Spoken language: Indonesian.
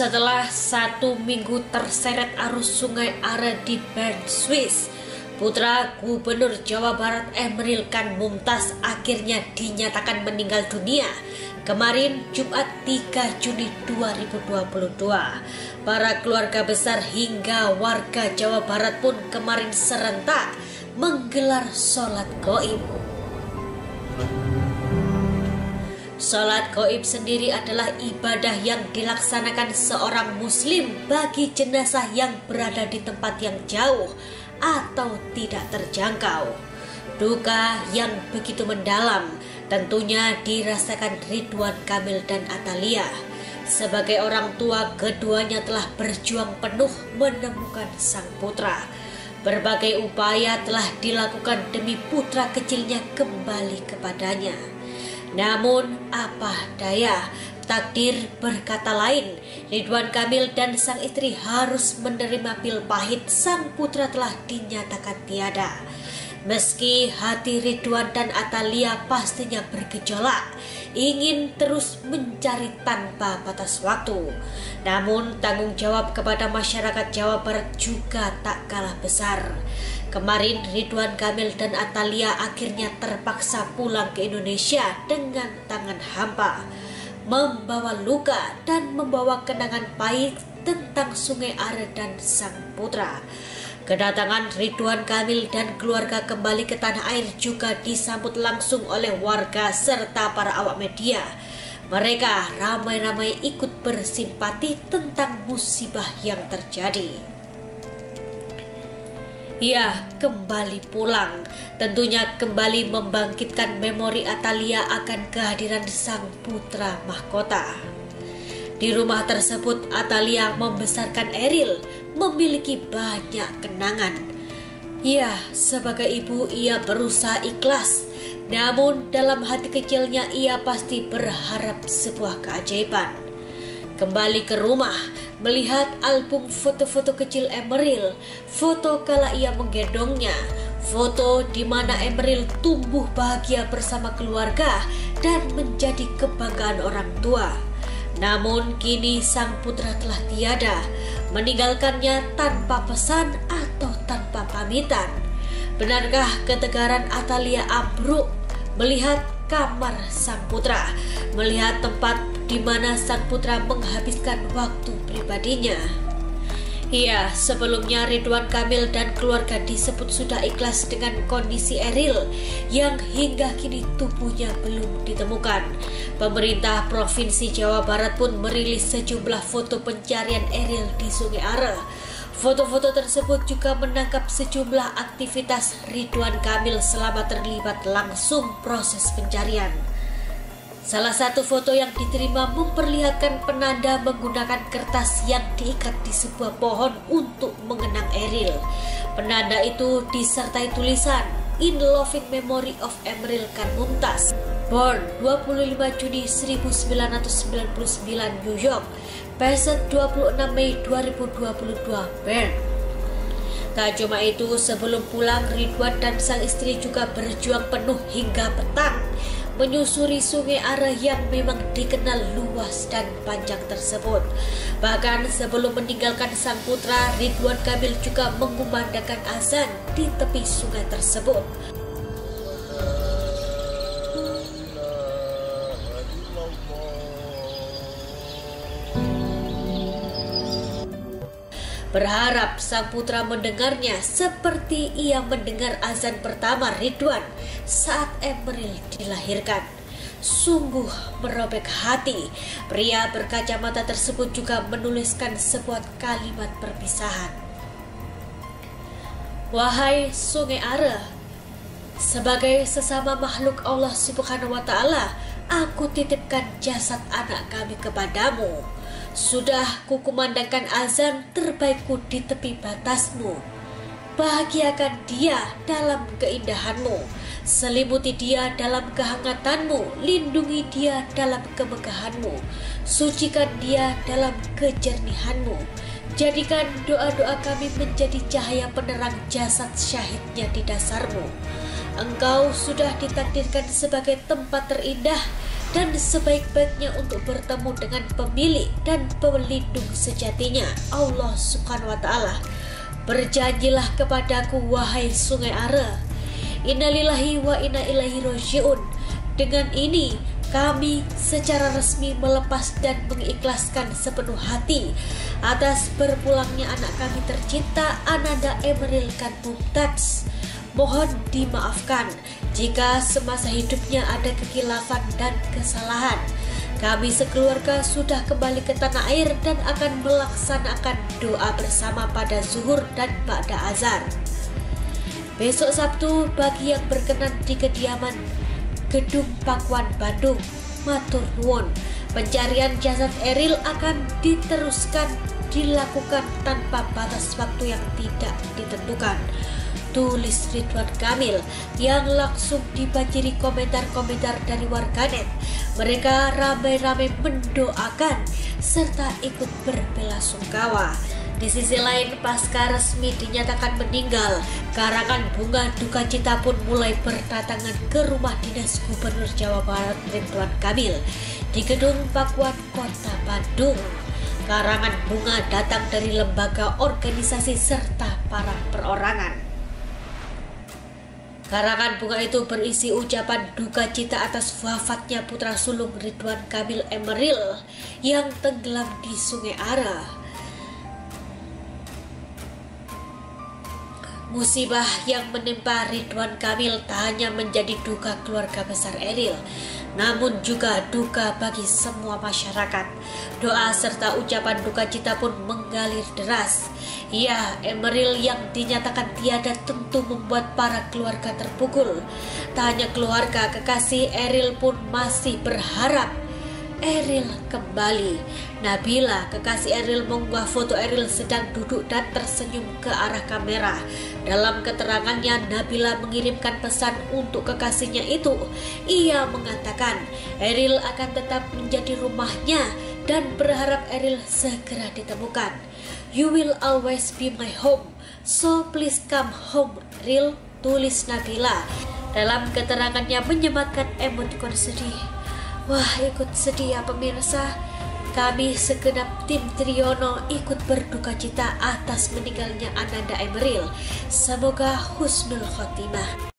Setelah 1 minggu terseret arus Sungai Are di Bern, Swiss, putra Gubernur Jawa Barat Emeril Kan Mumtaz akhirnya dinyatakan meninggal dunia kemarin Jumat 3 Juni 2022. Para keluarga besar hingga warga Jawa Barat pun kemarin serentak menggelar sholat gaib. Sholat gaib sendiri adalah ibadah yang dilaksanakan seorang muslim bagi jenazah yang berada di tempat yang jauh atau tidak terjangkau. Duka yang begitu mendalam tentunya dirasakan Ridwan Kamil dan Atalia. Sebagai orang tua, keduanya telah berjuang penuh menemukan sang putra. Berbagai upaya telah dilakukan demi putra kecilnya kembali kepadanya. Namun apa daya, takdir berkata lain. Ridwan Kamil dan sang istri harus menerima pil pahit sang putra telah dinyatakan tiada. Meski hati Ridwan dan Atalia pastinya bergejolak, ingin terus mencari tanpa batas waktu. Namun tanggung jawab kepada masyarakat Jawa Barat juga tak kalah besar. Kemarin Ridwan Kamil dan Atalia akhirnya terpaksa pulang ke Indonesia dengan tangan hampa, membawa luka dan membawa kenangan pahit tentang Sungai Are dan sang putra. Kedatangan Ridwan Kamil dan keluarga kembali ke tanah air juga disambut langsung oleh warga serta para awak media. Mereka ramai-ramai ikut bersimpati tentang musibah yang terjadi. Ia kembali pulang, tentunya kembali membangkitkan memori Atalia akan kehadiran sang putra mahkota. Di rumah tersebut Atalia membesarkan Eril, memiliki banyak kenangan. Ya, sebagai ibu ia berusaha ikhlas, namun dalam hati kecilnya ia pasti berharap sebuah keajaiban. Kembali ke rumah, melihat album foto-foto kecil Emeril, foto kala ia menggendongnya, foto di mana Emeril tumbuh bahagia bersama keluarga dan menjadi kebanggaan orang tua. Namun kini sang putra telah tiada, meninggalkannya tanpa pesan atau tanpa pamitan. Benarkah ketegaran Atalia ambruk melihat kamar sang putra, melihat tempat di mana sang putra menghabiskan waktu pribadinya? Ya, sebelumnya Ridwan Kamil dan keluarga disebut sudah ikhlas dengan kondisi Eril yang hingga kini tubuhnya belum ditemukan. Pemerintah Provinsi Jawa Barat pun merilis sejumlah foto pencarian Eril di Sungai Are. Foto-foto tersebut juga menangkap sejumlah aktivitas Ridwan Kamil selama terlibat langsung proses pencarian. Salah satu foto yang diterima memperlihatkan penanda menggunakan kertas yang diikat di sebuah pohon untuk mengenang Eril. Penanda itu disertai tulisan In Loving Memory of Emeril Kan Mumtaz, born 25 Juni 1999 New York, passed 26 Mei 2022 Bern. Tak cuma itu, sebelum pulang Ridwan dan sang istri juga berjuang penuh hingga petang menyusuri Sungai Are yang memang dikenal luas dan panjang tersebut. Bahkan sebelum meninggalkan sang putra, Ridwan Kamil juga mengumandangkan azan di tepi sungai tersebut. Berharap sang putra mendengarnya seperti ia mendengar azan pertama Ridwan saat Emeril dilahirkan. Sungguh merobek hati. Pria berkacamata tersebut juga menuliskan sebuah kalimat perpisahan. Wahai Sungai Are, sebagai sesama makhluk Allah Subhanahu wa Ta'ala, aku titipkan jasad anak kami kepadamu. Sudah kukumandangkan azan terbaikku di tepi batasmu. Bahagiakan dia dalam keindahanmu, selimuti dia dalam kehangatanmu, lindungi dia dalam kemegahanmu, sucikan dia dalam kejernihanmu. Jadikan doa-doa kami menjadi cahaya penerang jasad syahidnya di dasarmu. Engkau sudah ditakdirkan sebagai tempat terindah dan sebaik-baiknya untuk bertemu dengan pemilik dan pelindung sejatinya, Allah Subhanahu wa Ta'ala. Berjanjilah kepadaku, wahai sungai Are. Innalillahi wa inna ilaihi raji'un. Dengan ini kami secara resmi melepas dan mengikhlaskan sepenuh hati atas berpulangnya anak kami tercinta, Ananda Emeril Khan Mumtaz. Mohon dimaafkan jika semasa hidupnya ada kekhilafan dan kesalahan. Kami sekeluarga sudah kembali ke tanah air dan akan melaksanakan doa bersama pada zuhur dan ba'da azan. Besok Sabtu bagi yang berkenan di kediaman Gedung Pakuan Bandung, matur nuwun. Pencarian jasad Eril akan diteruskan dilakukan tanpa batas waktu yang tidak ditentukan. Tulis Ridwan Kamil yang langsung dibanjiri komentar-komentar dari warganet. Mereka ramai-ramai mendoakan serta ikut berbelasungkawa. Di sisi lain, pasca resmi dinyatakan meninggal, karangan bunga duka cita pun mulai berdatangan ke rumah dinas Gubernur Jawa Barat Ridwan Kamil di Gedung Pakuan Kota Bandung. Karangan bunga datang dari lembaga, organisasi, serta para perorangan. Karangan bunga itu berisi ucapan duka cita atas wafatnya putra sulung Ridwan Kamil Emeril yang tenggelam di Sungai Are. Musibah yang menimpa Ridwan Kamil tak hanya menjadi duka keluarga besar Eril, namun juga duka bagi semua masyarakat. Doa serta ucapan duka cita pun mengalir deras. Ya, Emeril yang dinyatakan tiada tentu membuat para keluarga terpukul. Tak hanya keluarga, kekasih Eril pun masih berharap Eril kembali. Nabila, kekasih Eril, mengunggah foto Eril sedang duduk dan tersenyum ke arah kamera. Dalam keterangannya, Nabila mengirimkan pesan untuk kekasihnya itu. Ia mengatakan Eril akan tetap menjadi rumahnya dan berharap Eril segera ditemukan. You will always be my home, so please come home, Eril, tulis Nabila. Dalam keterangannya menyematkan emotikon sedih. Wah, ikut sedih ya pemirsa. Kami segenap tim Triono ikut berduka cita atas meninggalnya Ananda Emeril. Semoga husnul khotimah.